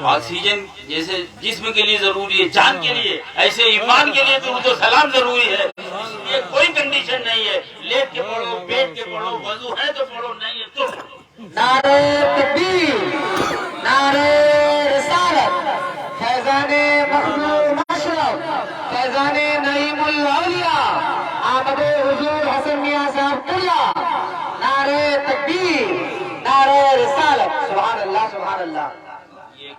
Oxygen جیسے جسم کے لیے ضروری ہے، جان کے لیے، ایسے ایمان کے لیے درود و سلام ضروری ہے۔ یہ کوئی کنڈیشن نہیں ہے، لیٹ کے پڑھو، بیٹھ کے پڑھو، وضو ہے تو پڑھو، نہیں ہے تو پڑھو۔ نعرہ تکبیر، نعرہ رسالت، فیضان مخدوم اشرف، فیضان نعیم الاولیاء، آمد حضور حسن میاں صاحب قلعہ، نعرہ تکبیر، نعرہ رسالت، سبحان اللہ سبحان اللہ۔ یہ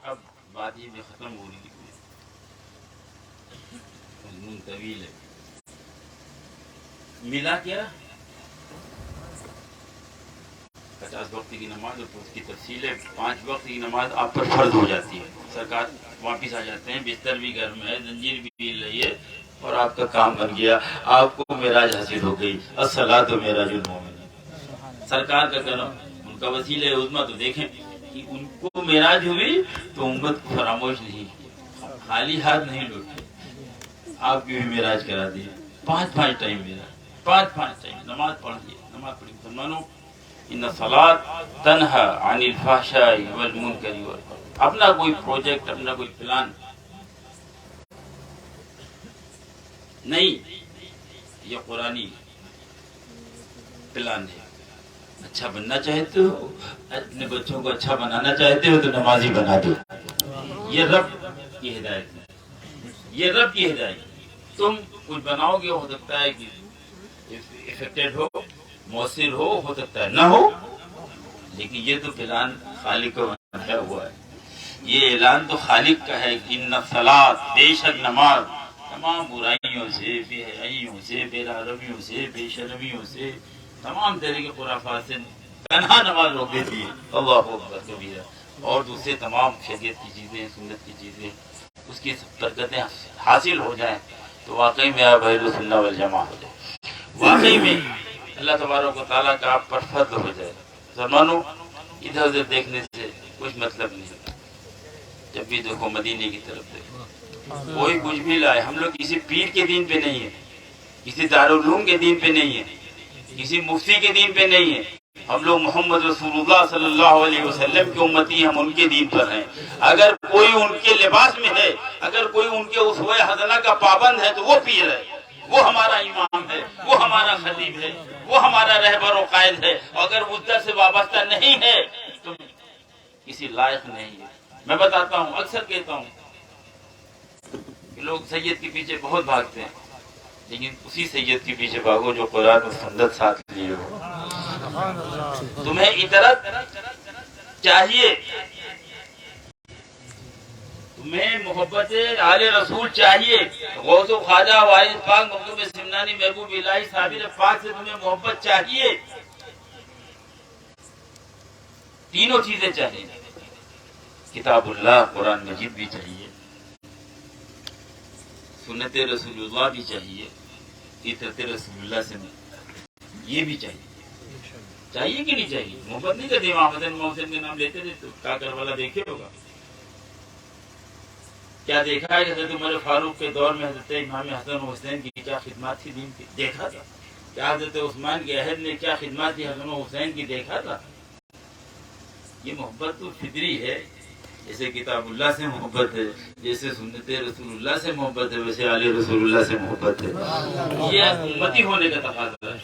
اب بات یہ بھی ختم ہو رہی ہے، مضمون طویل ہے۔ ملا کیا 50 وقت کی نماز اور اس کی تفصیل ہے۔ 5 وقت کی نماز آپ پر فرض ہو جاتی ہے، سرکار واپس آ جاتے ہیں، بستر بھی گھر میں ہے، زنجیر بھی ہل رہی ہے اور آپ کا کام بن گیا، آپ کو معراج حاصل ہو گئی۔ الصلاۃ معراج المومنین، سرکار کا کرم، ان کا وسیلہ عظمیٰ تو دیکھیں کہ ان کو معراج ہوئی تو امت کو فراموش نہیں کی، خالی ہاتھ نہیں لوٹے، آپ کی بھی معراج کرا دی۔ 5 ٹائم معراج، 5 ٹائم نماز پڑھیے، نماز پڑھی مسلمانوں۔ ان الصلاۃ تنہی عن الفحشاء والمنکر والبغی۔ اپنا کوئی پروجیکٹ، اپنا کوئی پلان نہیں، یہ قرآنی پلان ہے۔ اچھا بننا چاہتے ہو، اپنے بچوں کو اچھا بنانا چاہتے ہو تو نمازی بنا دو۔ یہ رب کی ہدایت ہے، یہ رب کی ہدایت ہے۔ تم کچھ بناؤ گے، ہو سکتا ہے کہ افیکٹڈ ہو، مؤثر ہو سکتا ہے نہ ہو، لیکن یہ تو پلان خالق کا بنایا ہوا ہے۔ یہ اعلان تو خالق کا ہے، ان الصلاۃ، بے شک نماز، تمام برائیوں سے، بے حیائیوں سے، بے رحمیوں سے، بے شرمیوں سے، تمام طرح کے خرافات سے تنہا نماز روک دیتی ہے۔ اللہ اکبر کبیرہ۔ اور دوسرے تمام شریعت کی چیزیں، سنت کی چیزیں، اس کی برکتیں حاصل ہو جائیں تو واقعی میں آپ اہل سنت والجماعت ہو جائے، واقعی میں اللہ تبارک و تعالیٰ کا آپ پر فضل ہو جائے۔ مسلمانوں، ادھر ادھر دیکھنے سے کچھ مطلب نہیں، جب بھی دیکھو مدینے کی طرف دیکھو۔ کوئی کچھ بھی لائے، ہم لوگ کسی پیر کے دین پہ نہیں ہیں، کسی دارالعلوم کے دین پہ نہیں ہیں، کسی مفتی کے دین پہ نہیں ہیں، ہم لوگ محمد رسول اللہ صلی اللہ علیہ وسلم کے امتی، ہم ان کے دین پر ہیں۔ اگر کوئی ان کے لباس میں ہے، اگر کوئی ان کے اسوہ حسنہ کا پابند ہے تو وہ پیر ہے، وہ ہمارا امام ہے، وہ ہمارا خطیب ہے، وہ ہمارا رہبر و قائد ہے۔ اگر اس در سے وابستہ نہیں ہے تو کسی لائق نہیں ہے۔ میں بتاتا ہوں، اکثر کہتا ہوں کہ لوگ سید کے پیچھے بہت بھاگتے ہیں، لیکن اسی سید کے پیچھے بھاگو جو قرآن و سنت ساتھ لیے ہو۔ تمہیں اطاعت چاہیے، تمہیں محبت آل رسول چاہیے، غوث و خواجہ وارث پاک مخدوم سمنانی محبوب الہی صابر پاک سے تمہیں محبت چاہیے۔ تینوں چیزیں چاہیے، کتاب اللہ قرآن مجید بھی چاہیے، سنت رسول اللہ بھی چاہیے، اطاعت رسول اللہ سے یہ بھی چاہیے۔ چاہیے کہ نہیں چاہیے؟ محبت نہیں کرتے؟ امام حسن محسن کے نام لیتے تھے تو کیا کربلا دیکھے ہوگا؟ کیا دیکھا ہے حضرت عمر فاروق کے دور میں حضرت امام حسن حسین کی کیا خدمات تھی دین کی؟ دیکھا تھا؟ کیا حضرت عثمان کے عہد میں کیا خدمات تھی حسن حسین کی؟ دیکھا تھا؟ یہ محبت تو فطری ہے، جیسے کتاب اللہ سے محبت ہے، جیسے سنت رسول اللہ سے محبت ہے، ویسے آل رسول اللہ سے محبت ہے۔ یہ امتی ہونے کا تقاضا ہے۔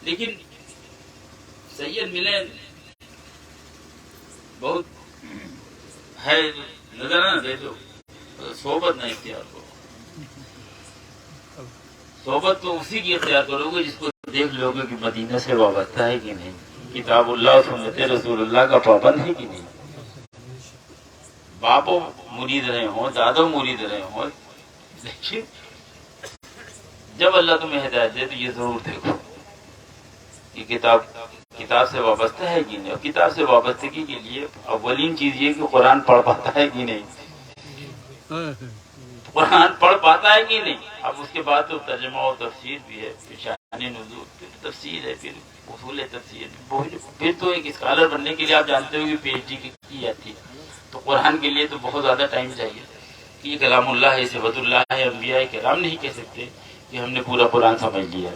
لیکن سید ملے بہت ہے، نظر نہ دے دو، صحبت نہ اختیار کرو۔ صحبت تو اسی کی اختیار کرو گے جس کو دیکھ لو گے کہ مدینہ سے وابستہ ہے کہ نہیں، کتاب اللہ سنت رسول اللہ کا پابند ہے کہ نہیں، باپو مرید رہے ہوں، دادو مرید رہے ہوں، لیکن جب اللہ تمہیں ہدایت دے تو یہ ضرور دیکھو کہ کتاب سے وابستہ ہے کہ نہیں، اور کتاب سے وابستگی کے لیے اولین چیز یہ کہ قرآن پڑھ پاتا ہے کہ نہیں، قرآن پڑھ پاتا ہے کہ نہیں۔ اب اس کے بعد تو ترجمہ اور تفسیر بھی ہے، پھر شان نزول، پھر تفسیر ہے، پھر اصول تفسیر، پھر تو ایک اسکالر بننے کے لیے آپ جانتے ہو کہ پی ایچ ڈی کی جاتی ہے، تو قرآن کے لیے تو بہت زیادہ ٹائم چاہیے کہ یہ کلام اللہ ہے، صفت اللہ ہے۔ انبیاء کرام نہیں کہہ سکتے کہ ہم نے پورا قرآن سمجھ لیا ہے،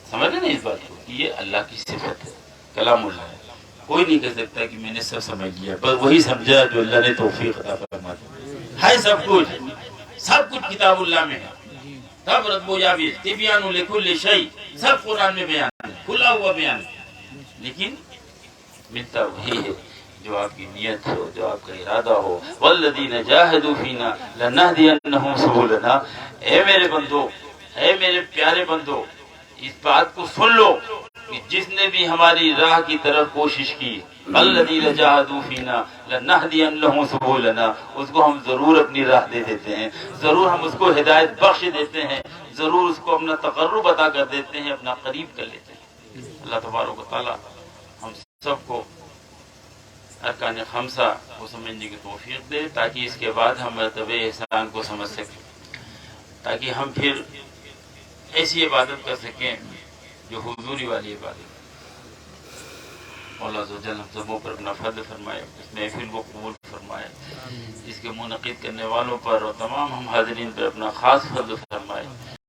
سمجھے نا اس بات کو کہ یہ اللہ کی صفت ہے، کلام اللہ ہے۔ کوئی نہیں کہہ سکتا کہ میں نے سب سمجھ لیا، بس وہی سمجھا جو اللہ نے توفیق عطا فرما دی ہے۔ سب کچھ کتاب اللہ میں ہے، سب رتب و یابس، تبیان لکل شیء، سب قرآن میں بیان ہے، کھلا ہوا بیان ہے، لیکن ملتا وہی ہے جو آپ کی نیت ہو، جو آپ کا ارادہ ہو۔ والذین جاہدوا فینا لنہدینہم سبلنا۔ اے میرے بندو، اے میرے پیارے بندو، اس بات کو سن لو کہ جس نے بھی ہماری راہ کی طرف کوشش کی، الذین جاہدوا فینا لنہدینہم سبلنا، اس کو ہم ضرور اپنی راہ دے دیتے ہیں، ضرور ہم اس کو ہدایت بخش دیتے ہیں، ضرور اس کو اپنا تقرب عطا کر دیتے ہیں، اپنا قریب کر لیتے ہیں۔ اللہ تبارک و تعالی ہم سب کو ارکان خمسہ کو سمجھنے کی توفیق دے، تاکہ اس کے بعد ہم مرتبہ احسان کو سمجھ سکیں، تاکہ ہم پھر ایسی عبادت کر سکیں جو حضوری والی عبادت۔ مولا عز و جل ہم سبوں پر اپنا فضل فرمائے، اس محفل کو قبول فرمائے، اس کے منعقد کرنے والوں پر اور تمام ہم حاضرین پر اپنا خاص فضل فرمائے۔